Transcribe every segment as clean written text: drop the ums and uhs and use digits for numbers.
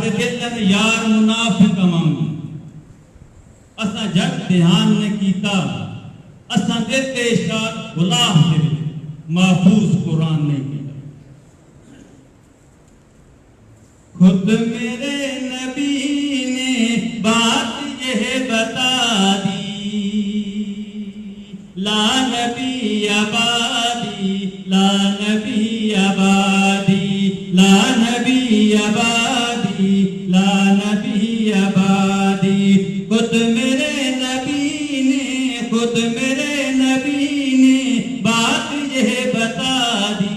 دل یار منافق مانگی اساں جگ دھیان نے کیتا اساں دیتے اشار غلاف دے محفوظ قرآن نے کیتا خود میرے نبی نے بات یہ بتا دی لا نبی آبادی لا نبی آبادی لا نبی آبادی لا نبی آبادی خود میرے نبی نے بات یہ بتا دی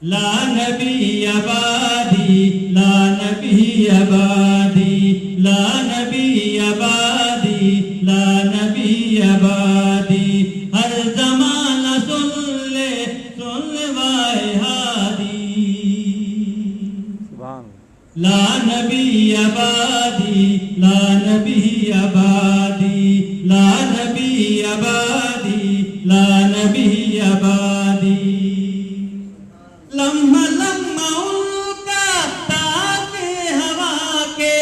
لا نبی آبادی لا نبی آبادی لا نبی آبادی لا نبی آبادی ہر زمانہ سن لے وائے ہادی لا نبی آبادی لا نبی آبادی لا نبی آبادی لا نبی آبادی لمحہ لمحہ ان کا تاکہ ہوا کے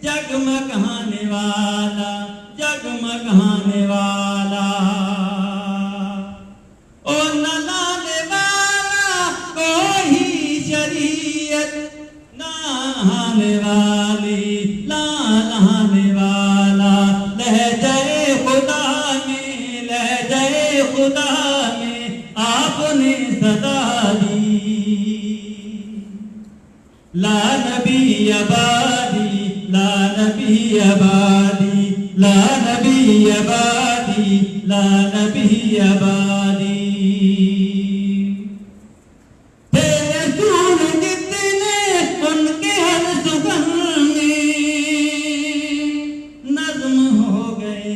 جگمگانے والا جگمگانے والا او نہ لانے والا کوئی شریعت نہ آنے والی لا لانے والا لہجہ خدا میں آپ نے صدا دی لا نبی آبادی لا نبی آبادی لا نبی آبادی لا نبی آبادی تیرے رسول جتنے ان کے ہر سخن میں نظم ہو گئے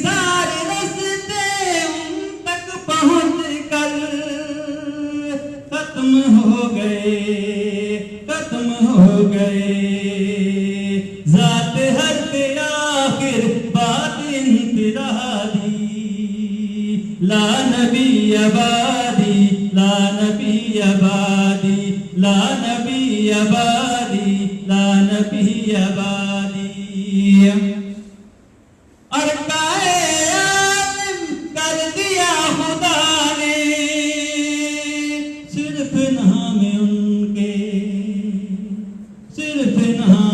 سارے رستے ان تک پہنچ کر ختم ہو گئے ذات ہر پہ آخر بات انفرادی لا نبی آبادی لا نبی آبادی لا نبی آبادی لا نبی آبادی اور عالم کر دیا خدا نے صرف نام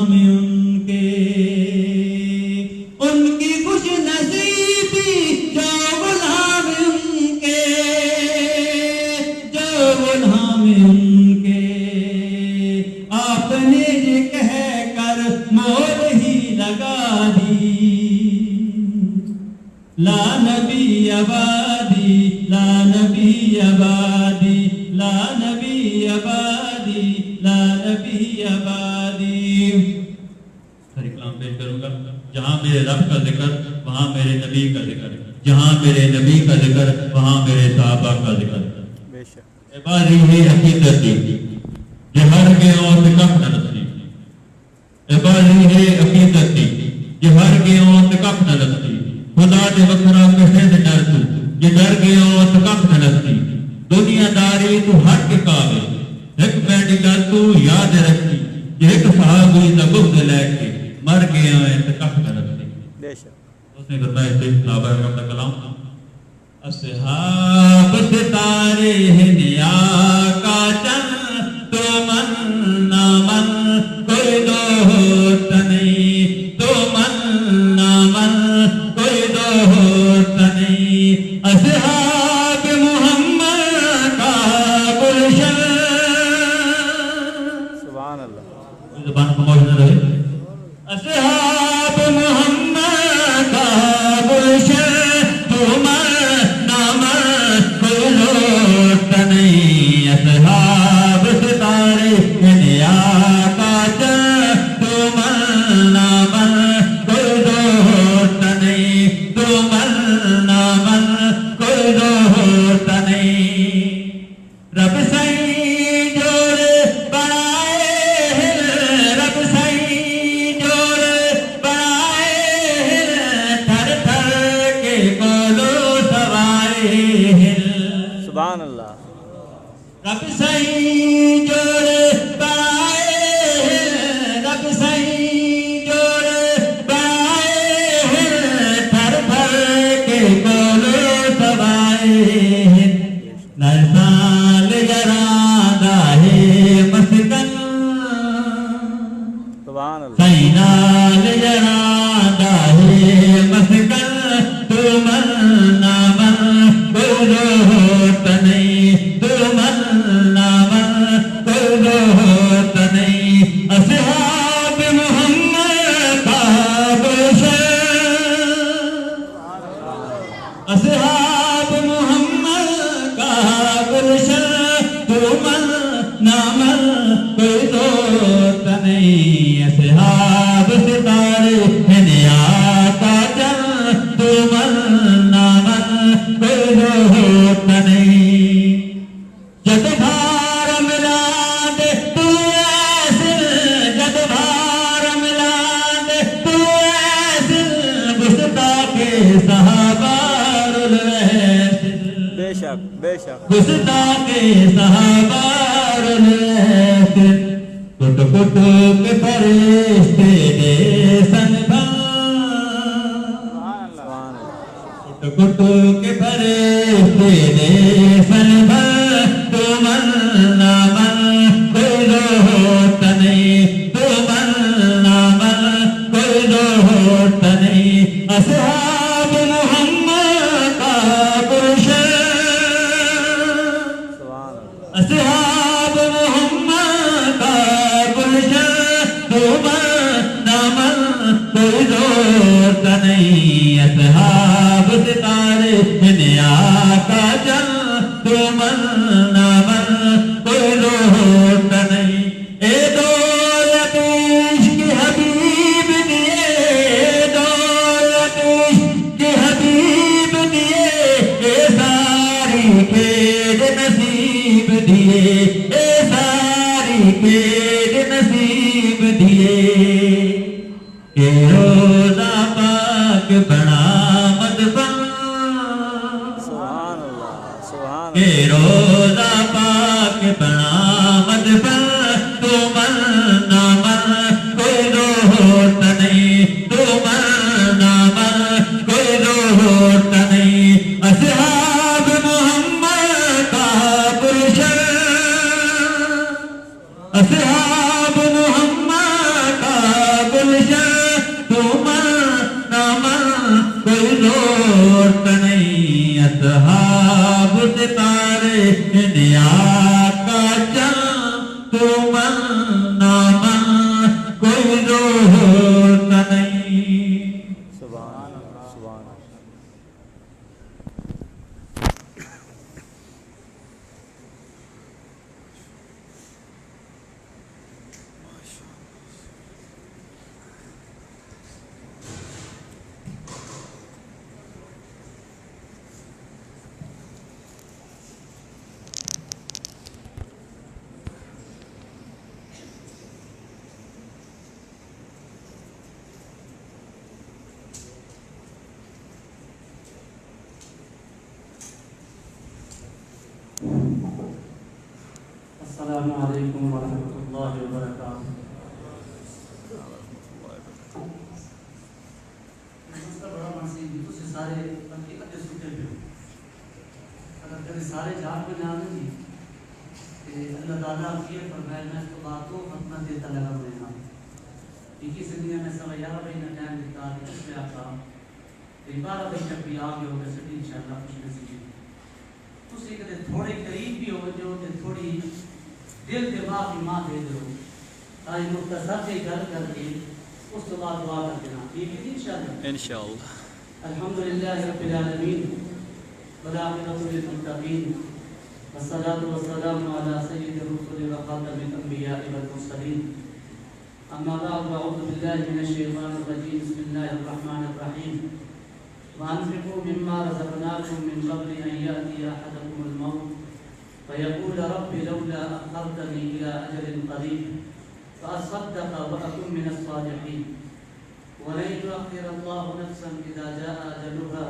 ان کے ان کی خوش نصیبی جو غلام ان کے آپ نے یہ کہہ کر مور ہی لگا دی لا نبی آبادی لا نبی آبادی لا نبی آبادی لا نبی آبادی ساری کلام پیش کروں گا جہاں میرے رب کا ذکر وہاں میرے نبی کا ذکر جہاں میرے نبی کا ذکر وہاں میرے صحابہ کا ذکر عبادی ہے عقیدت دی جہر کے اور کف نہ رسی عبادی ہے عقیدت دی جہر کے اور کف نہ رسی خدا دے وکرا کسے دے ڈر تو جے ڈر گیا تو کف نہ رسی دنیا داری تو ہٹ کے کاوے ایک بیٹی گل تو یاد رکھی ایک صحابی دا بغض لے کے مر گیا ہے تو کف نہ رسی اس نے فرمایا کہ صحابہ کرام کا کلام اصحاب ستارے ہیں نیا کا چن تو من نہ من کوئی دوست نہیں تو من نہ من کوئی دوست نہیں اصحاب محمد کا گلشن سبحان اللہ زبان خاموش نہ رہے اصحاب محمد کا گلشن تو من اصحاب ستارے دنیا کا چن تو من نہ من کوئی دوست نہیں تو من نہ من کوئی دوست نہیں رب سائیں جوڑ بنائے رب سائیں جوڑ بنائے تھر تھر کے بولو سوا سبحان اللہ رب سائیں جوڑ بنائے رب سائیں جوڑ بنائے تھر تھر کے کولو سوائے نرسال جرادہ ہے مسکن سبحان اللہ سینال جرادہ ہے مسکن تمن نامن کوئی نہیں تمن نامن کوئی نہیں اصحاب محمد کا گلشن اصحاب محمد کا گلشن تمن نامن کوئی دوست نہیں اصحاب ستارے ہیں نیا کا جن تمن نامن کوئی دوست نہیں جد بھار ملا دے تو ایسل جد بھار ملا دے تو ایسل گستاخ صحابہ بے شک بے شک گستاخ صحابہ کٹ کٹ کے فرشتے دے سن کٹ کٹ کے فرشتے دے سن تمن نامن کوئی دوست نہیں تمن نامن کوئی دوست نہیں اصحاب محمد کا گلشن اصحاب محمد کا گلشن تمن نامن کوئی دوست نہیں اصحاب ستارے نیا کا جن تمن نامن کوئی دوست نہیں اے دولت عشق حبیب دیے دولت عشق حبیب دیے اے ساری کھیڑ نصیب دیے اے ساری کھیڑ نصیب دیے کہ روزہ پاک بنا مدفن سبحان اللہ سبحان کہ روزہ پاک بنا مدفن تمن نامن کوئی دوست نہیں تمن نامن کوئی دوست نہیں اصحاب محمد کا گلشن اصحاب محمد کا گلشن تمن نامن کوئی دوست نہیں اصحاب ستارے نیا کا چن تمن نامن کوئی دوست نہیں سبحان اللہ سبحان اللہ السلام علیکم ورحمۃ اللہ وبرکاتہ. بڑا مسئلہ تو سے سارے حقیقت سوچے پہ اگر کبھی سارے جات میں نہ آنے جی کہ اللہ تعالیٰ کی فرمائے میں اس کو بات کو ختمہ دیتا لگا ہوئے نا ایک ہی زندگی میں سوا 11 مہینہ ٹائم دیتا ہے اس میں آپ کا 12 مہینہ بھی آگے ہوگا سٹی انشاءاللہ خوش نصیب تو سے کہتے تھوڑے قریب بھی ہو جو تھوڑی دل دماغ ایمان دے دو تاکہ مختصر سے گھر کر کے اس کے بعد دعا کر دینا ٹھیک ہے انشاءاللہ انشاءاللہ. الحمدللہ رب العالمین والعاقبۃ للمتقین والصلاة والسلام على سید الرسل وخاتم الانبیاء والمرسلین اما بعد اعوذ باللہ من الشیطان الرجیم بسم اللہ الرحمن الرحیم وانفقوا مما رزقناکم من قبل ان یأتی احدکم الموت فيقول رب لولا أخرتني إلى أجل قريب فأصدق وأكن من الصالحين ولن يؤخر الله نفسا إذا جاء أجلها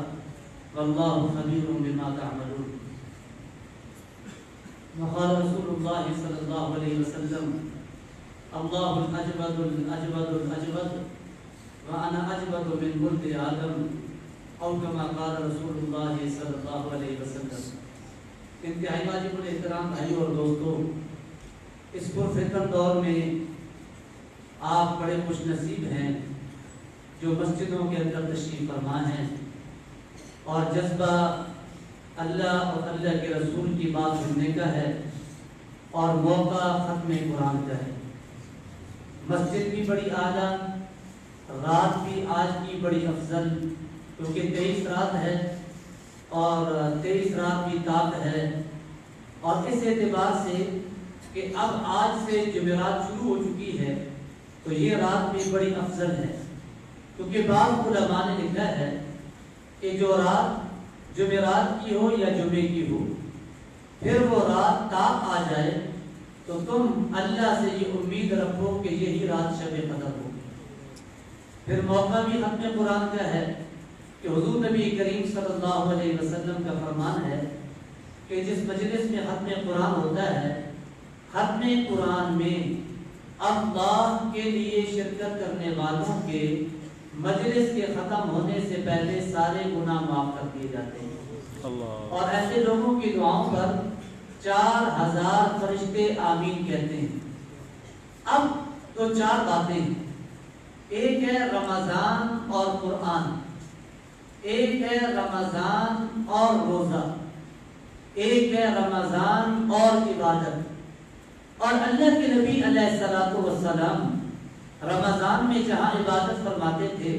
والله خبير بما تعملون. وقال رسول الله صلى الله عليه وسلم الله الأجود الأجود الأجود وأنا أجود من ولد آدم او كما قال رسول اللہ صلی اللہ علیہ وسلم۔ انتہائی واجب الاحترام بھائیوں اور دوستوں، اس پرفتن دور میں آپ بڑے خوش نصیب ہیں جو مسجدوں کے اندر تشریف فرما ہیں اور جذبہ اللہ اور اللہ کے رسول کی بات سننے کا ہے اور موقع ختم قرآن کا ہے۔ مسجد بھی بڑی اعلیٰ، رات بھی آج کی بڑی افضل، کیونکہ 23 رات ہے اور 23 رات کی تاب ہے، اور اس اعتبار سے کہ اب آج سے جمعرات شروع ہو چکی ہے تو یہ رات بھی بڑی افضل ہے، کیونکہ بعض علماء نے لکھا ہے کہ جو رات جمعرات کی ہو یا جمعے کی ہو، پھر وہ رات تاب آ جائے تو تم اللہ سے یہ امید رکھو کہ یہی رات شب قدر ہو۔ پھر موقع بھی ختم قرآن کا ہے کہ حضور نبی کریم صلی اللہ علیہ وسلم کا فرمان ہے کہ جس مجلس میں ختم قرآن ہوتا ہے، ختم قرآن میں اللہ کے لیے شرکت کرنے والوں کے مجلس کے ختم ہونے سے پہلے سارے گناہ معاف کر دیے جاتے ہیں، اور ایسے لوگوں کی دعاؤں پر 4000 فرشتے آمین کہتے ہیں۔ اب تو 4 باتیں ہیں، ایک ہے رمضان اور قرآن، ایک ہے رمضان اور روزہ، ایک ہے رمضان اور عبادت۔ اور اللہ کے نبی علیہ الصلوۃ والسلام رمضان میں جہاں عبادت فرماتے تھے،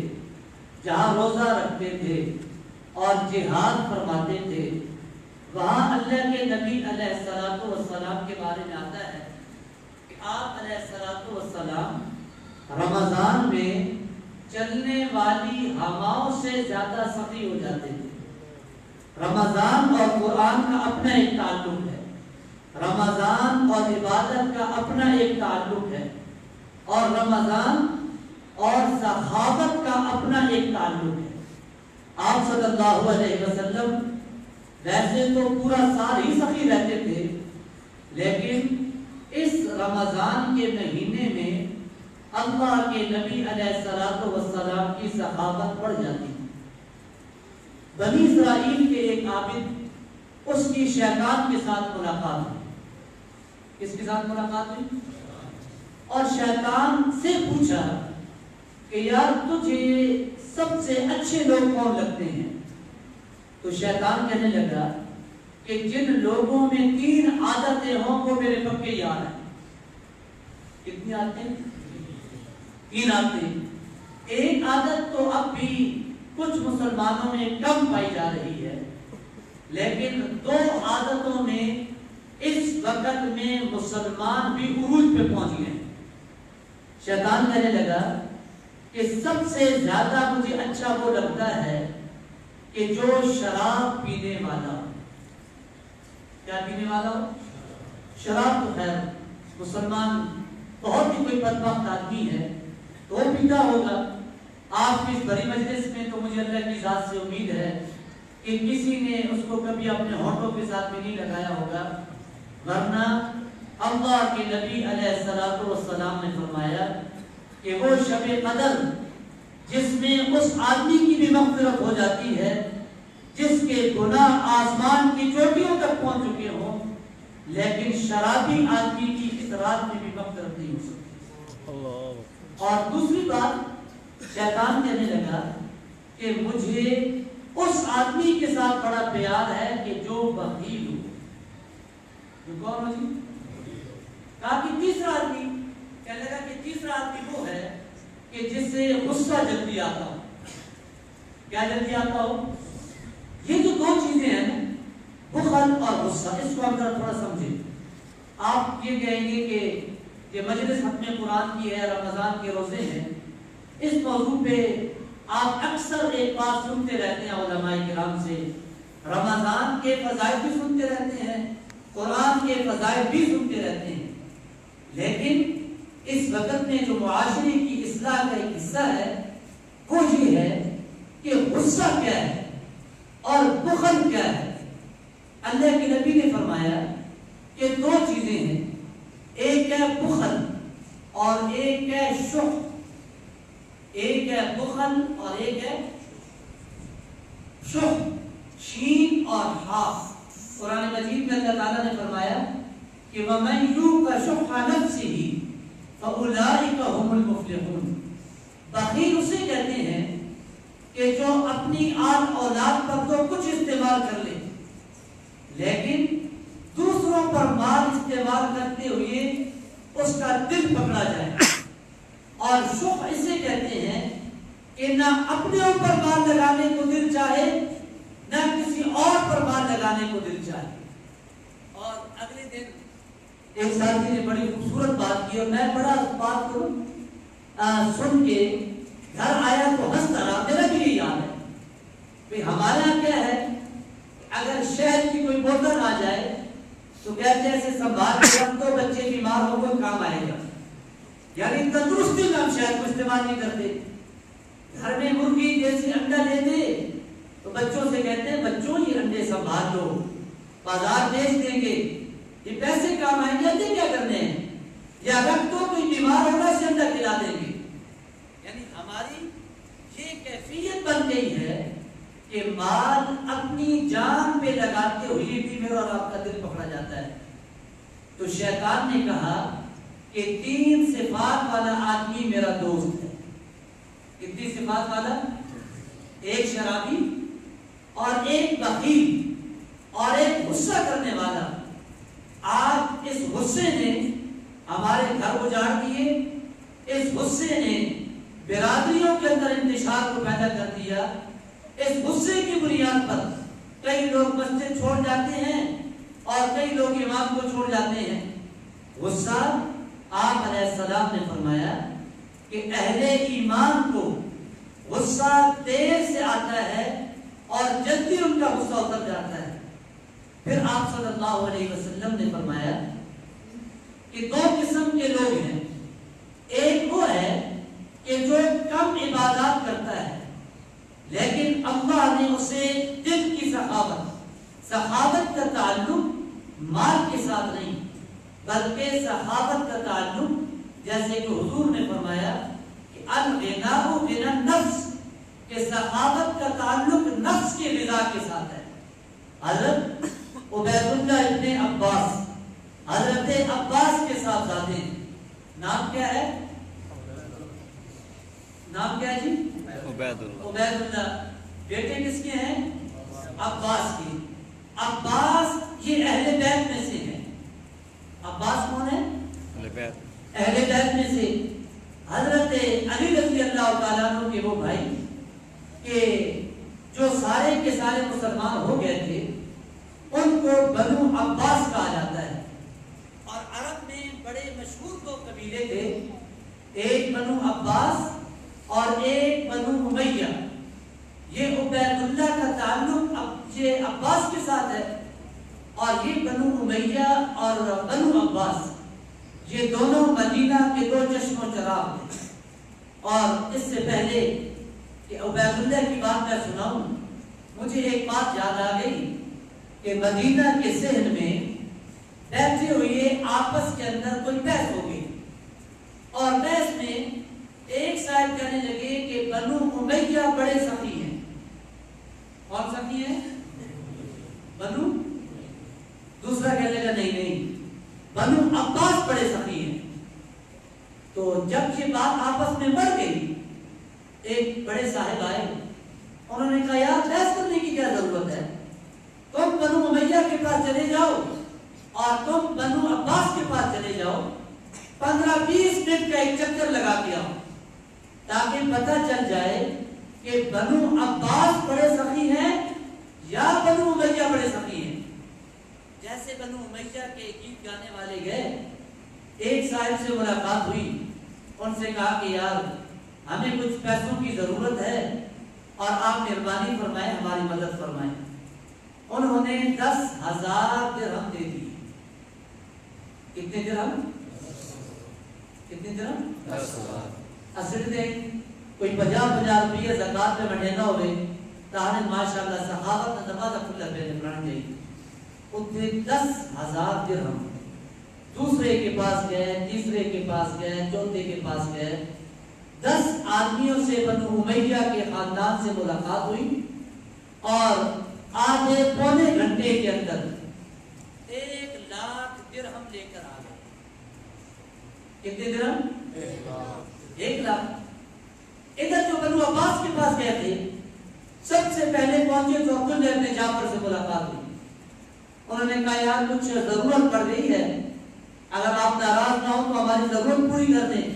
جہاں روزہ رکھتے تھے اور جہاد فرماتے تھے، وہاں اللہ کے نبی علیہ الصلوۃ والسلام کے بارے میں آتا ہے کہ آپ علیہ الصلوۃ والسلام رمضان میں چلنے والی ہواؤں سے زیادہ سخی ہو جاتے تھے۔ رمضان اور قرآن کا اپنا ایک تعلق ہے، رمضان اور عبادت کا اپنا ایک تعلق ہے، اور رمضان اور صحابت کا اپنا ایک تعلق ہے۔ آپ صلی اللہ علیہ وسلم ویسے تو پورا سال ہی سخی رہتے تھے، لیکن اس رمضان کے مہینے میں اللہ کے نبی علیہ الصلوۃ والسلام کی صحابت بڑھ جاتی ہے۔ بنی اسرائیل کے ایک عابد، اس کی شیطان کے ساتھ ملاقات ہوئی۔ کس کے ساتھ ملاقات ہوئی؟ اور شیطان سے پوچھا کہ یار تجھے سب سے اچھے لوگ کون لگتے ہیں؟ تو شیطان کہنے لگا کہ جن لوگوں میں 3 عادتیں ہوں وہ میرے پکے یار ہیں۔ کتنی عادتیں؟ 3 عادتیں۔ ایک عادت تو اب بھی کچھ مسلمانوں میں کم پائی جا رہی ہے، لیکن 2 عادتوں میں اس وقت میں مسلمان بھی عروج پہ پہنچ گئے۔ شیطان کہنے لگا کہ سب سے زیادہ مجھے اچھا وہ لگتا ہے کہ جو شراب پینے والا ہو۔ کیا پینے والا ہو؟ شراب تو خیر مسلمان بہت ہی کوئی بدبخت آدمی ہے تو وہ پیتا ہوگا۔ آپ کی اس بڑی مجلس میں تو مجھے اللہ کی ذات سے امید ہے کہ کسی نے اس کو کبھی اپنے ہونٹوں کے ساتھ میں نہیں لگایا ہوگا، ورنہ اللہ کے نبی علیہ الصلوۃ والسلام نے فرمایا کہ وہ شب قدر جس میں اس آدمی کی بھی مغفرت ہو جاتی ہے جس کے گناہ آسمان کی چوٹیوں تک پہنچ چکے ہوں، لیکن شرابی آدمی کی اس رات میں بھی مغفرت نہیں ہو سکتی۔ اور دوسری بات، شیطان کہنے لگا کہ مجھے اس آدمی کے ساتھ بڑا پیار ہے کہ جو بخیل ہو۔ جو کون ہو جی؟ کہا کہ تیسرا آدمی، کہنے لگا کہ تیسرا آدمی وہ ہے کہ جس سے غصہ جلدی آتا ہو۔ کیا جلدی آتا ہو؟ یہ جو 2 چیزیں ہیں نا، بخل اور غصہ، اس کو ہم تھوڑا سمجھیں۔ آپ یہ کہیں گے کہ یہ مجلس ختم قرآن کی ہے، رمضان کے روزے ہیں، اس موضوع پہ آپ اکثر ایک بات سنتے رہتے ہیں علماء کرام سے، رمضان کے فضائل بھی سنتے رہتے ہیں، قرآن کے فضائل بھی سنتے رہتے ہیں، لیکن اس وقت میں جو معاشرے کی اصلاح کا ایک حصہ ہے وہ یہ ہے کہ غصہ کیا ہے اور بخل کیا ہے۔ اللہ کے نبی نے فرمایا کہ دو چیزیں ہیں، ایک ہے بخل اور ایک ہے شح. ایک ہے بخل اور ایک ہے شح، شین اور ہا. قرآن مجید میں اللہ تعالیٰ نے فرمایا کہ وَمَن يُوقَ شُحَّ نَفْسِهِ فَأُولَٰئِكَ هُمُ الْمُفْلِحُونَ. بخیل اسے کہتے ہیں کہ جو اپنی آل اولاد پر تو کچھ استعمال کر لے لیکن دوسروں پر مال استعمال کرتے ہوئے اس کا دل پکڑا جائے. اور شح اسے کہتے ہیں کہ نہ اپنے اوپر مال لگانے کو دل چاہے نہ کسی اور پر مال لگانے کو دل چاہے. اور اگلے دن ایک ساتھی نے بڑی خوبصورت بات کی اور میں بڑا بات کو سن کے گھر آیا تو ہنستا رہا. میرا بھی یہ یاد ہے کہ ہمارا کیا ہے، اگر شہد کی کوئی بوتل آ جائے تو کہتے ہیں سنبھال کے رکھ دو، بچے بیمار ہو گئے کام آئے گا. یعنی تندرستی میں ہم شہد کو استعمال نہیں کرتے. گھر میں مرغی جیسی انڈا لے دے تو بچوں سے کہتے ہیں بچوں یہ انڈے سنبھال لو، بازار بیچ دیں گے، یہ پیسے کام آئیں گے، انڈے کیا کرنے ہیں، یا رکھ دو کوئی بیمار ہوگا اسے انڈا کھلا دیں گے. یعنی ہماری یہ کیفیت بن گئی ہے کہ مال اپنی جان پہ لگاتے ہوئے بھی میرا اور آپ کا دل پکڑا جاتا ہے. تو شیطان نے کہا کہ 3 صفات والا آدمی میرا دوست ہے. کتنی صفات والا؟ ایک شرابی اور ایک بخیل اور ایک غصہ کرنے والا. آج اس غصے نے ہمارے گھر اجاڑ دیے، اس غصے نے برادریوں کے اندر انتشار کو پیدا کر دیا. اس غصے کی بنیاد پر کئی لوگ مسجد چھوڑ جاتے ہیں اور کئی لوگ امام کو چھوڑ جاتے ہیں. غصہ، آپ علیہ السلام نے فرمایا کہ اہل ایمان کو غصہ دیر سے آتا ہے اور جلدی ان کا غصہ اتر جاتا ہے. پھر آپ صلی اللہ علیہ وسلم نے فرمایا کہ 2 قسم کے لوگ ہیں. ایک وہ ہے کہ جو کم عبادات کرتا ہے لیکن اللہ نے اسے دل کی سخاوت کا تعلق مال کے ساتھ نہیں بلکہ سخاوت کا تعلق، جیسے کہ حضور نے فرمایا کہ الغناء غنى النفس، کہ سخاوت کا تعلق نفس کے غذا کے ساتھ ہے. حضرت عبید اللہ ابن عباس، حضرت عباس کے ساتھ آتے ہیں. نام کیا ہے؟ نام کیا ہے جی؟ عبید اللہ. بیٹے کس کے ہیں؟ عباس کے. عباس یہ اہل بیت میں سے ہیں. عباس کون ہے؟ اہل بیت میں سے. حضرت علی رضی اللہ تعالیٰ عنہ کے وہ بھائی کہ جو سارے کے سارے مسلمان ہو گئے تھے، ان کو بنو عباس کہا جاتا ہے. اور عرب میں بڑے مشہور 2 قبیلے تھے، ایک بنو عباس اور ایک بنو امیہ. یہ عبید اللہ کا تعلق یہ عباس کے ساتھ ہے اور یہ بنو امیہ اور بنو عباس یہ دونوں مدینہ کے 2 چشم و چراغ تھے. اور اس سے پہلے کہ عبید اللہ کی بات میں سناؤں، مجھے ایک بات یاد آ گئی کہ مدینہ کے صحن میں بیٹھے ہوئے آپس کے اندر کوئی بحث ہو گئی اور بحث میں ایک صاحب کہنے لگے کہ بنو امیہ بڑے سخی ہیں. کون سخی ہیں؟ بنو. دوسرا کہنے لگا نہیں بنو عباس بڑے سخی ہیں. تو جب یہ بات آپس میں بڑھ گئی، ایک بڑے صاحب آئے، انہوں نے کہا یار بحث کرنے کی کیا ضرورت ہے، تم بنو امیہ کے پاس چلے جاؤ اور تم بنو عباس کے پاس چلے جاؤ، 15-20 منٹ کا ایک چکر لگا کے آؤ تاکہ پتہ چل جائے کہ بنو عباس بڑے سخی ہیں یا بنو امیہ بڑے سخی ہیں. جیسے بنو امیہ کے گیت گانے والے گئے، ایک صاحب سے ملاقات ہوئی، ان سے کہا کہ یار ہمیں کچھ پیسوں کی ضرورت ہے اور آپ مہربانی فرمائیں، ہماری مدد فرمائیں. انہوں نے 10,000 درہم دے دی. کتنے درہم؟ کتنے درہم؟ 10,000. اصل دیں کوئی 50 روپیہ زکات میں مٹینا ہوئے تاہنے ماشاءاللہ سخاوت نماز کھلا پہ پڑھنا چاہیے. اتنے 10,000 درہم. دوسرے کے پاس گئے, تیسرے کے پاس گئے, چوتھے کے پاس گئے. 10 آدمیوں سے بنو امیہ کے خاندان سے ملاقات ہوئی اور آدھے پونے گھنٹے کے اندر 1,00,000 درہم لے کر آ گئے. کتنے درہم؟ 1,00,000. ادھر جو بنو عباس کے پاس گئے تھے, سب سے پہلے پہنچے تو عبداللہ ابن جعفر سے ملاقات ہوئی. انہوں نے کہا یار کچھ ضرورت پڑ گئی ہے, اگر آپ ناراض نہ ہو تو ہماری ضرورت پوری کر دیں.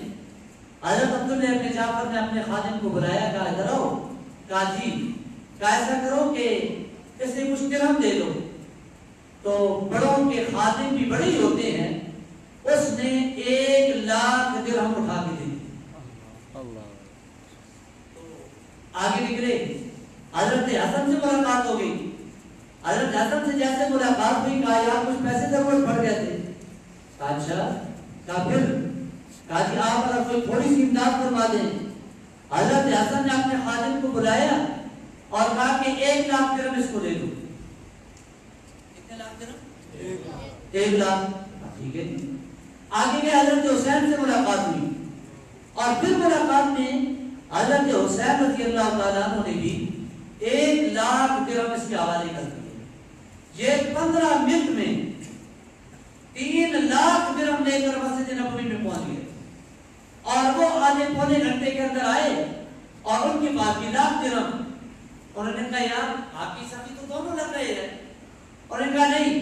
حضرت عبداللہ ابن جعفر نے اپنے خادم کو بلایا, کہا ادھر آؤ. کہا جی. کہا ایسا کرو کہ اسے کچھ درہم دے دو. تو بڑوں کے خادم بھی بڑے ہی ہوتے ہیں, اس نے 1,00,000 درہم اٹھا کے دے دی. آگے نکلے, حضرت حسن سے ملاقات ہو گئی. حضرت حسن سے جیسے ملاقات ہوئی, کہا یار کچھ پیسے ضرورت پڑ گئے تھے. کہا اچھا. کہا پھر؟ کہا جی آپ اگر کوئی تھوڑی سی امداد فرما دیں. حضرت حسن نے اپنے خادم کو بلایا اور کہا کہ 1,00,000 درہم اس کو دے دو. کتنے لاکھ درہم؟ 1,00,000. ٹھیک ہے. آگے گئے, حضرت حسین سے ملاقات ہوئی اور پھر ملاقات میں حضرت حسین رضی اللہ تعالیٰ عنہ نے بھی 1,00,000 درہم اس کے حوالے کر دیے. یہ 15 منٹ میں 3,00,000 درہم لے کر مسجد نبوی میں پہنچ گئے اور وہ آدھے پونے گھنٹے کے اندر آئے اور ان کے پاس بھی 1,00,000 درہم. انہوں نے کہا یار آپ کی سخی تو دونوں لگ رہے ہیں. انہوں نے کہا نہیں,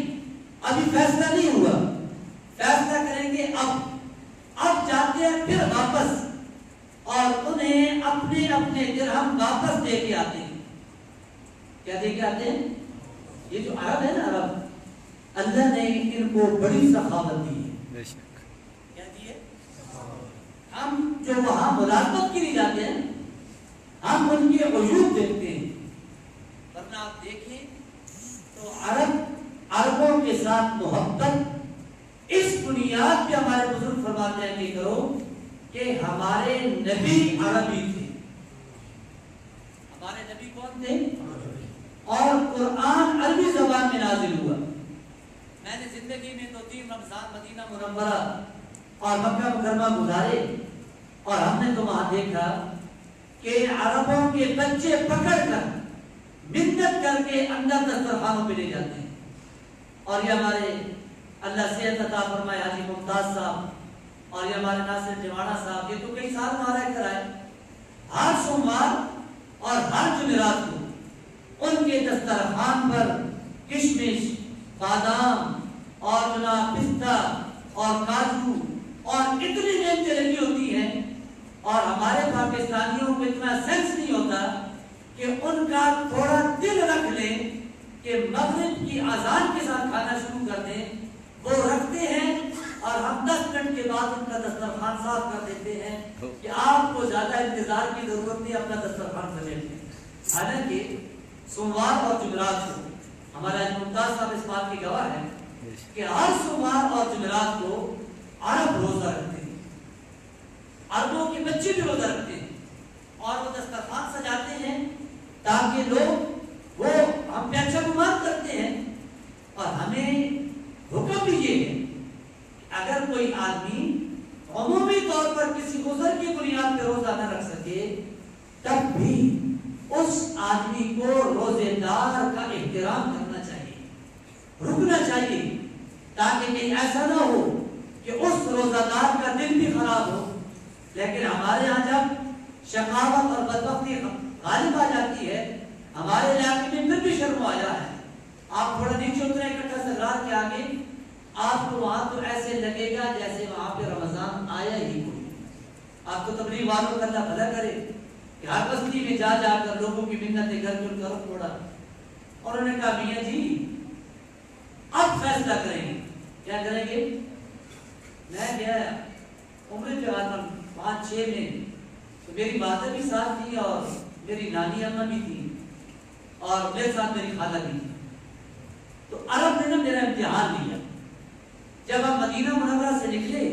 ابھی فیصلہ نہیں ہوا, فیصلہ کریں گے اب جاتے ہیں پھر واپس اور انہیں اپنے اپنے درہم واپس دے کے آتے ہیں. کیا دے کے آتے ہیں؟ یہ جو عرب ہے نا, عرب, اللہ نے ان کو بڑی سخاوت دی ہے. کیا دی ہے؟ ہم جو وہاں ملازمت کے لیے جاتے ہیں ہم ان کے عیوب دیکھتے ہیں, ورنہ آپ دیکھیں تو عربوں کے ساتھ محبت اس بنیاد پہ ہمارے بزرگ فرماتے ہیں کہ کرو کہ ہمارے نبی عربی تھے. ہمارے نبی کون تھے؟ اور قرآن عربی زبان میں نازل ہوا. میں نے زندگی میں 2-3 رمضان مدینہ منورہ اور مکہ مکرمہ گزارے اور ہم نے تو وہاں دیکھا کہ عربوں کے بچے پکڑ کر منت کر کے اندر دسترخوانوں پہ لے جاتے ہیں. اور یہ ہمارے اللہ صحت عطا فرمائے حاجی ممتاز صاحب اور یہ ہمارے ناصر جوانا صاحب, یہ تو کئی سال ہمارا کرائے, ہر سوموار اور ہر جمعرات کو ان کے دسترخوان پر کشمش, بادام اور جناب پستہ اور کاجو اور اتنی نعمتیں لگی ہوتی ہیں اور ہمارے پاکستانیوں کو اتنا سینس نہیں ہوتا کہ ان کا تھوڑا دل رکھ لیں کہ مغرب کی اذان کے ساتھ کھانا شروع کر دیں. وہ رکھتے ہیں اور ہم 10 منٹ کے بعد ان کا دسترخوان صاف کر دیتے ہیں کہ آپ کو زیادہ انتظار کی ضرورت نہیں, اپنا دسترخوان سمیٹیں. حالانکہ سوموار اور جمعرات کو ہمارا ممتاز صاحب اس بات کی گواہ ہے کہ ہر سوموار اور جمعرات کو عرب روزہ رکھتے ہیں, عربوں کے بچے بھی روزہ رکھتے ہیں اور وہ دسترخوان سجاتے ہیں تاکہ لوگ وہ ہم پہ اچھا گمان کرتے ہیں. اور ہمیں حکم بھی یہ ہے اگر کوئی آدمی عمومی طور پر کسی عذر کی بنیاد پہ روزہ نہ رکھ سکے تب بھی اس آدمی کو روزے دار کا احترام کرنا چاہیے, رکنا چاہیے, تاکہ کہیں ایسا نہ ہو کہ اس روزہ دار کا دل بھی خراب ہو. لیکن ہمارے ہاں جب شقاوت اور بدبختی غالب آ جاتی ہے, ہمارے علاقے میں پھر بھی شرم آیا ہے. آپ تھوڑا نیچے اترے اکٹھا سگرات کے آگے, آپ کو وہاں تو ایسے لگے گا جیسے وہاں پہ رمضان آیا ہی کوئی. آپ کو تبلیغ والوں کا اللہ بھلا کرے کہ ہر بستی میں جا جا کر لوگوں کی منتیں گھر کر کرو تھوڑا. اور انہوں نے کہا میاں جی اب فیصلہ کریں گے. کیا کریں گے؟ میں گیا عمرے پہ آتا 5-6 میں, تو میری مادر بھی ساتھ تھی اور میری نانی اماں بھی تھی اور میرے ساتھ میری خالہ بھی تھی. تو عرب نے نا میرا امتحان لیا. جب ہم مدینہ منورہ سے نکلے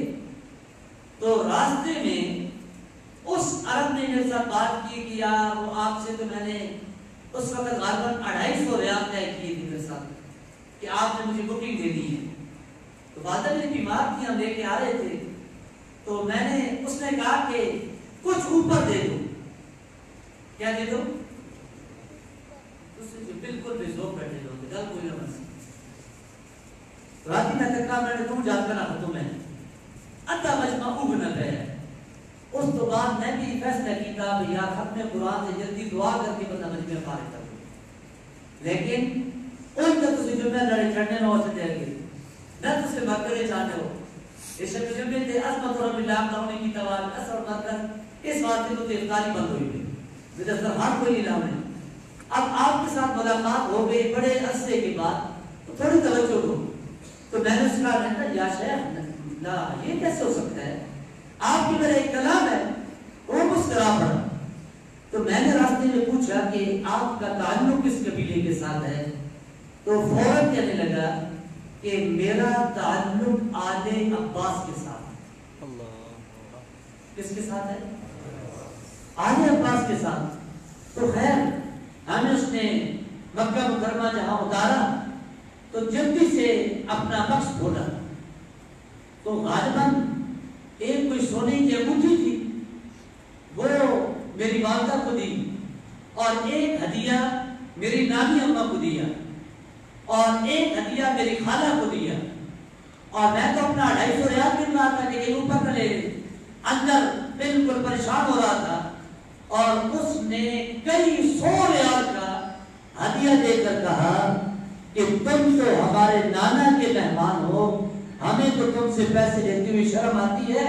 تو راستے میں اس عرب نے میرے ساتھ بات کی کہ یار وہ آپ سے تو میں نے اس وقت غالباً 250 ریال طے کیے تھے میرے ساتھ. کہ آپ نے مجھے بکنگ دے دی ہے. تو والدہ میری بیمار تھی, ہم لے کے آ رہے تھے, تو میں نے اس نے کہا کہ کچھ اوپر دے دو. کیا دے دو؟ بالکل بے ذوق بیٹھے لوگ, گل کوئی نہ بن سکتی. راتی میں تکا میں نے دور جا کر آتا تو میں ادھا مجمع اگ نہ گیا. اس تو بعد میں بھی فیصلہ کیا کہ یار ختم قرآن سے جلدی دعا کر کے بندہ مجمع فارغ کر دوں. لیکن ان کا تسی جمعہ داری چڑھنے نہ ہو سکتے ہیں نہ تسی مکرے چاہتے ہو. اس شکل جمعے تے عظمت رب اللہ کا ہونے کی توال اثر مکر اس واقعے کو افطاری بند ہوئی ہے. بدستر ہر کوئی نہیں لاؤں. اب آپ کے ساتھ ملاقات ہو گئی بڑے عرصے کے بعد, تو تھوڑی توجہ دو. تو میں نے اس کا کہا یا شیخ لا یہ کیسے ہو سکتا ہے, آپ کی میرا ایک کلام ہے. وہ مسکرا پڑا. تو میں نے راستے میں پوچھا کہ آپ کا تعلق کس قبیلے کے ساتھ ہے, تو فوراً کہنے لگا کہ میرا تعلق آل عباس کے ساتھ. کس کے ساتھ ہے؟ آل عباس کے ساتھ. تو خیر ہمیں اس نے مکہ مکرمہ جہاں اتارا تو جلدی سے اپنا بخش کھولا. تو غالباً ایک کوئی سونے کی انگوٹھی تھی, وہ میری والدہ کو دی, اور ایک ہدیہ میری نانی اماں کو دیا, اور ایک ہدیہ میری خالہ کو دیا. اور میں تو اپنا 250 ریال مل رہا تھا کہ اوپر نہ لے, اندر بالکل پریشان ہو رہا تھا. اور اس نے کئی 100 ریال کا ہدیہ دے کر کہا کہ تم تو ہمارے نانا کے مہمان ہو, ہمیں تو تم سے پیسے لیتے ہوئے شرم آتی ہے,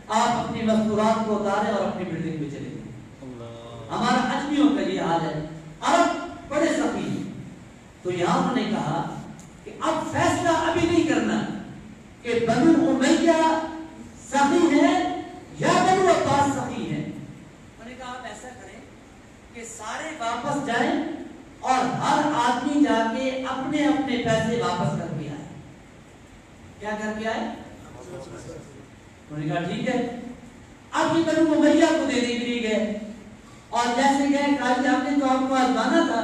آپ اپنی مستورات کو اتاریں اور اپنی بلڈنگ میں چلے جائیں. ہمارا اجمیوں کا یہ حال ہے, عرب بڑے سخی ہیں. تو یہاں انہوں نے کہا کہ اب فیصلہ ابھی نہیں کرنا کہ بنو امیہ سخی ہے یا بنو عباس سخی ہے. انہوں نے کہا آپ ایسا کریں کہ سارے واپس جائیں اور ہر آدمی جا کے اپنے اپنے پیسے واپس کر کے آئے. کیا کر کے آئے؟ انہوں نے کہا ٹھیک ہے. اب یہ بنو امیہ کو دینے کے لیے گئے, اور جیسے گئے کہا کہ ہم نے تو آپ کو آزمانا تھا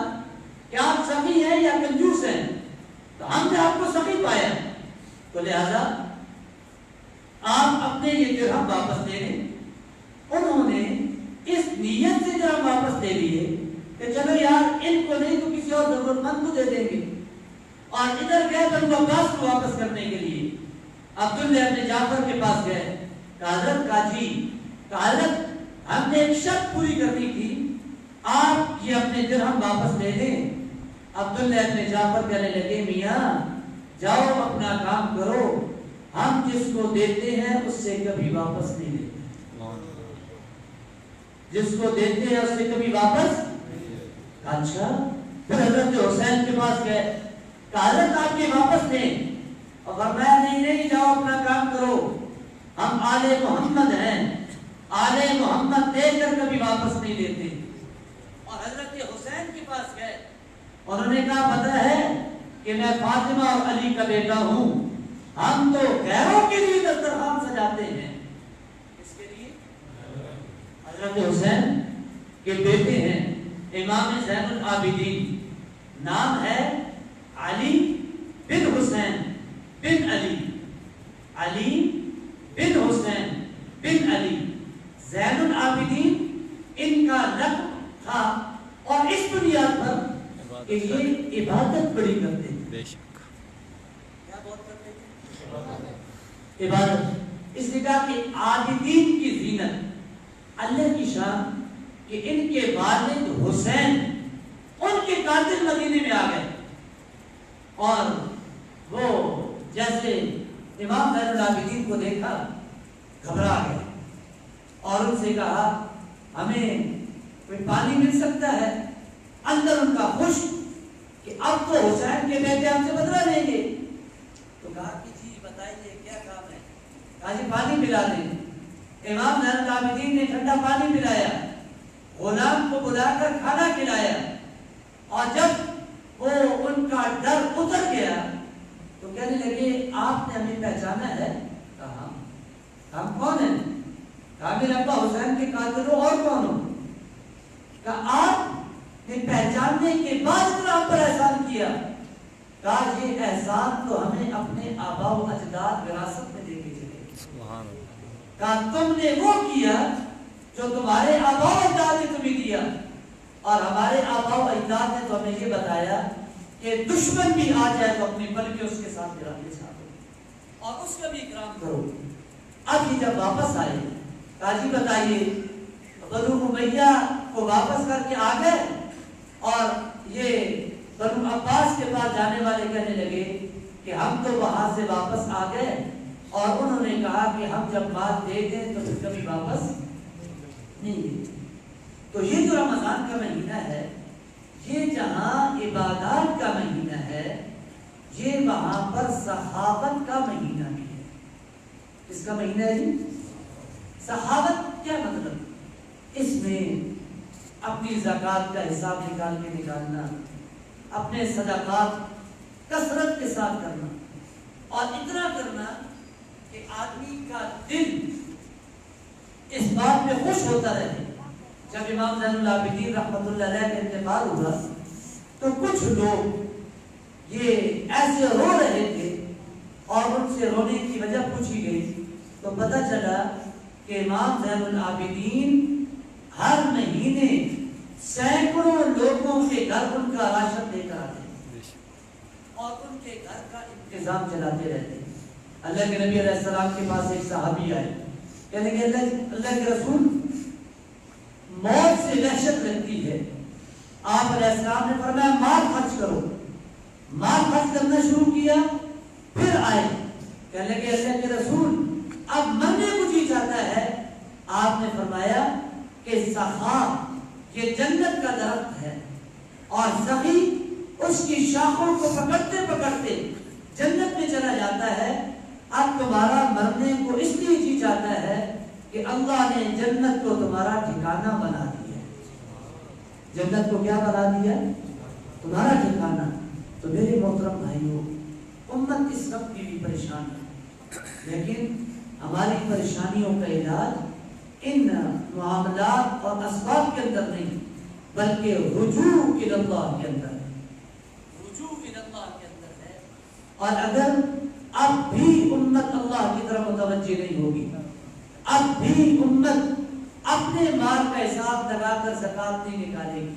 کہ آپ سخی ہیں یا کنجوس ہیں, تو ہم نے آپ کو سخی پایا, تو لہذا آپ اپنے یہ درہم واپس دے دیں. انہوں نے اس نیت سے درہم واپس دے لیے کہ چلو یار ان کو نہیں تو کسی اور ضرورت مند کو دے دیں گے. اور ادھر گئے بنو عباس کو واپس کرنے کے لیے. عبداللہ ابن جعفر کے پاس گئے, کہا حضرت کاجی, کہا حضرت ہم نے ایک شرط پوری کرنی تھی, آپ یہ اپنے درہم واپس لے لیں. عبداللہ ابن جعفر کہنے لگے میاں جاؤ اپنا کام کرو, ہم جس کو دیتے ہیں اس سے کبھی واپس نہیں لیتے. جس کو دیتے ہیں اس سے کبھی واپس. اچھا, پھر حضرت حسین کے پاس گئے, کہا حضرت آپ یہ واپس دیں, اور فرمایا نہیں جاؤ اپنا کام کرو, ہم آل محمد ہیں, آل محمد دے کر کبھی واپس نہیں دیتے. اور حضرت حسین کے پاس گئے, انہوں نے کہا پتہ ہے کہ میں فاطمہ اور علی کا بیٹا ہوں, ہم تو غیروں کے لیے دسترخوان سجاتے ہیں. اس کے لیے حضرت حسین کے بیٹے ہیں امام زین العابدین, نام ہے علی بن حسین بن علی, علی بن حسین بن علی. زین العابدین ان کا لقب تھا, اور اس بنیاد پر کہ یہ عبادت بڑی کرتے تھے. بے شک کیا بہت کرتے تھے؟ عبادت. اس نے کہا کہ عابدین کی زینت اللہ کی شان کہ ان کے والد حسین ان کے قاتل مدینے میں آ گئے, اور وہ جیسے امام زین العابدین کو دیکھا گھبرا گئے, اور ان سے کہا ہمیں کوئی پانی مل سکتا ہے. اندر ان کا خوش کہ اب تو حسین کے بیٹے ہم سے بدلہ لیں گے. تو کہا کہ جی بتائیے کیا کام ہے. کہا جی پانی پلا دیں. امام زین العابدین نے ٹھنڈا پانی پلایا, غلام کو بلا کر کھانا کھلایا, اور جب وہ ان کا ڈر اتر گیا تو کہنے لگے آپ نے ہمیں پہچانا ہے. کہا ہم کون ہیں؟ کہا میرے ابا حسین کے قاتل ہو, اور کون ہو؟ کہا آپ نے پہچاننے کے بعد اتنا آپ پر احسان کیا. کہا یہ احسان تو ہمیں اپنے آباء و اجداد وراثت میں دے کے چلے. سبحان اللہ. کہا تم نے وہ کیا جو تمہارے آباء و اجداد نے تمہیں دیا, اور ہمارے آباء و اجداد نے تو ہمیں یہ بتایا کہ دشمن بھی آ جائے تو اپنی پل کے اس کے ساتھ گرا کے ساتھ اور اس کا بھی اکرام کرو. اب یہ جب واپس آئے, کہا جی بتائیے, بنو امیہ کو واپس کر کے آ گئے, اور یہ بنو عباس کے پاس جانے والے کہنے لگے کہ ہم تو وہاں سے واپس آ گئے, اور انہوں نے کہا کہ ہم جب بات دے دیں تو پھر کبھی واپس نہیں دیں. تو یہ جو رمضان کا مہینہ ہے, یہ جہاں عبادات کا مہینہ ہے, یہ وہاں پر سخاوت کا مہینہ بھی ہے. کس کا مہینہ ہے جی؟ سخاوت کیا مطلب؟ اس میں اپنی زکوٰۃ کا حساب نکال کے نکالنا, اپنے صدقات کثرت کے ساتھ کرنا, اور اتنا کرنا کہ آدمی کا دل اس بات میں خوش ہوتا رہے. جب امام زین العابدین رحمۃ اللہ علیہ کا انتقال ہوا تو کچھ لوگ یہ ایسے رو رہے تھے, اور ان سے رونے کی وجہ پوچھی گئی تو پتہ چلا کہ امام زین العابدین ہر مہینے سینکڑوں لوگوں کے گھر ان کا راشن لے کر آتے اور ان کے گھر کا انتظام چلاتے رہتے. اللہ کے نبی علیہ السلام کے پاس ایک صحابی آئے, کہنے کہ اللہ کے رسول, موت سے وحشت لگتی ہے. آپ علیہ السلام نے فرمایا مال خرچ کرو. مال خرچ کرنا شروع کیا, پھر آئے, کہنے لگے اللہ کے رسول اب مرنے کو جی چاہتا ہے. آپ نے فرمایا کہ سخا یہ جنت کا درخت ہے, اور سخی اس کی شاخوں کو پکڑتے پکڑتے جنت میں چلا جاتا ہے. اب تمہارا مرنے کو اس لیے جی چاہتا ہے کہ اللہ نے جنت کو تمہارا ٹھکانہ بنا دیا. جنت کو کیا بنا دیا؟ تمہارا ٹھکانہ. تو میرے محترم بھائیوں, امت اس وقت بھی پریشان ہے, لیکن ہماری پریشانیوں کا علاج ان معاملات اور اسباب کے اندر نہیں, بلکہ رجوع الی اللہ کے اندر ہے. رجوع الی اللہ کے اندر ہے. اور اگر اب بھی امت اللہ کی طرف متوجہ نہیں ہوگی, اب بھی امت اپنے مال کا حساب لگا کر زکات نہیں نکالے گی,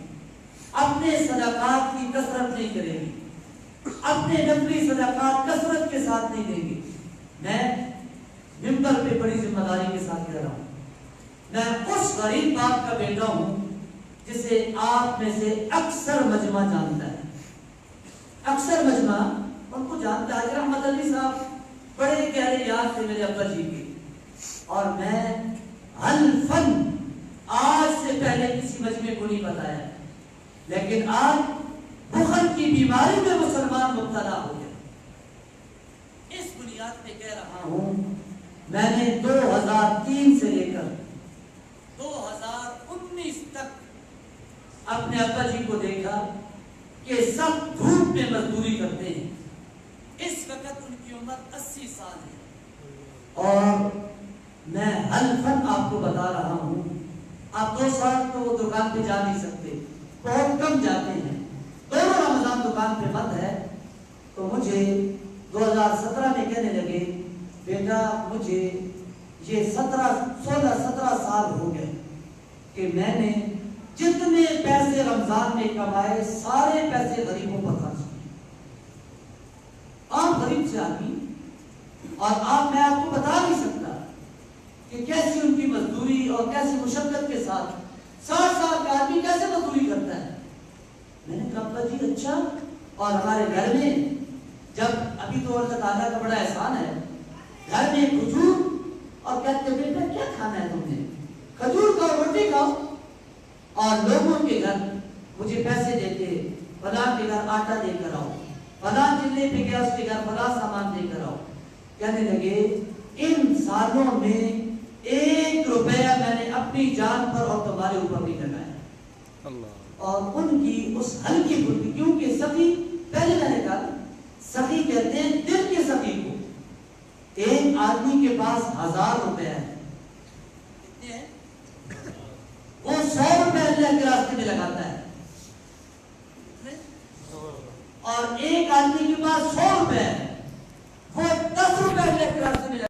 اپنے صدقات کی کثرت نہیں کرے گی, اپنے نفلی صدقات کثرت کے ساتھ نہیں دے گی. میں ممبر پہ بڑی ذمہ داری کے ساتھ کہہ رہا ہوں, میں اس غریب باپ کا بیٹا ہوں جسے آپ میں سے اکثر مجمع جانتا ہے. اکثر مجمع ان کو جانتا ہے. احمد علی صاحب بڑے گہرے یاد تھے میرے ابا جی کے, اور میں حلفاً آج سے پہلے کسی مجمع کو نہیں بتایا, لیکن آج بخل کی بیماری میں مسلمان مبتلا ہو گیا. اس بنیاد پہ کہہ رہا ہوں, میں نے 2003 سے لے کر 2019 تک اپنے ابا جی کو دیکھا کہ سب دھوپ میں مزدوری کرتے ہیں. اس وقت ان کی عمر 80 سال ہے, اور میں حلفاً آپ کو بتا رہا ہوں, آپ 2 سال تو وہ دکان پہ جا نہیں سکتے, بہت کم جاتے ہیں. دونوں رمضان دکان پہ بند ہے. تو مجھے 2017 میں کہنے لگے بیٹا مجھے یہ 16-17 سال ہو گئے کہ میں نے جتنے پیسے رمضان میں کمائے سارے پیسے غریبوں پر خرچ کیے. آپ غریب سے آدمی, اور میں آپ کو بتا نہیں سکتا کہ کیسی ان کی مزدوری اور کیسی مشقت کے ساتھ 60 سال کا آدمی کیسے مزدوری کرتا ہے. میں نے کہا ابا جی اچھا, اور ہمارے گھر میں جب ابھی تو اللہ تعالیٰ کا بڑا احسان ہے, گھر میں کھجور, اور کہتے بیٹا کیا کھانا ہے تم نے, کھجور کھاؤ روٹی کھاؤ. اور لوگوں کے گھر مجھے پیسے دیتے, فلاں کے گھر آٹا دے کر آؤ, فلاں ضلع پہ گیا اس کے گھر فلاں سامان دے کر آؤ. کہنے لگے ان سالوں میں 1 روپیہ میں نے اپنی جان پر اور تمہارے اوپر نہیں لگایا. اور ان کی اس ہلکی پھلکی, کیونکہ سخی, پہلے میں نے کہا سخی کہتے ہیں دل کے سخی کو. ایک آدمی کے پاس 1000 روپے ہے, کتنے ہیں, وہ 100 روپے اللہ کے راستے میں لگاتا ہے, اور ایک آدمی کے پاس 100 روپے ہے، وہ 10 روپے لے کر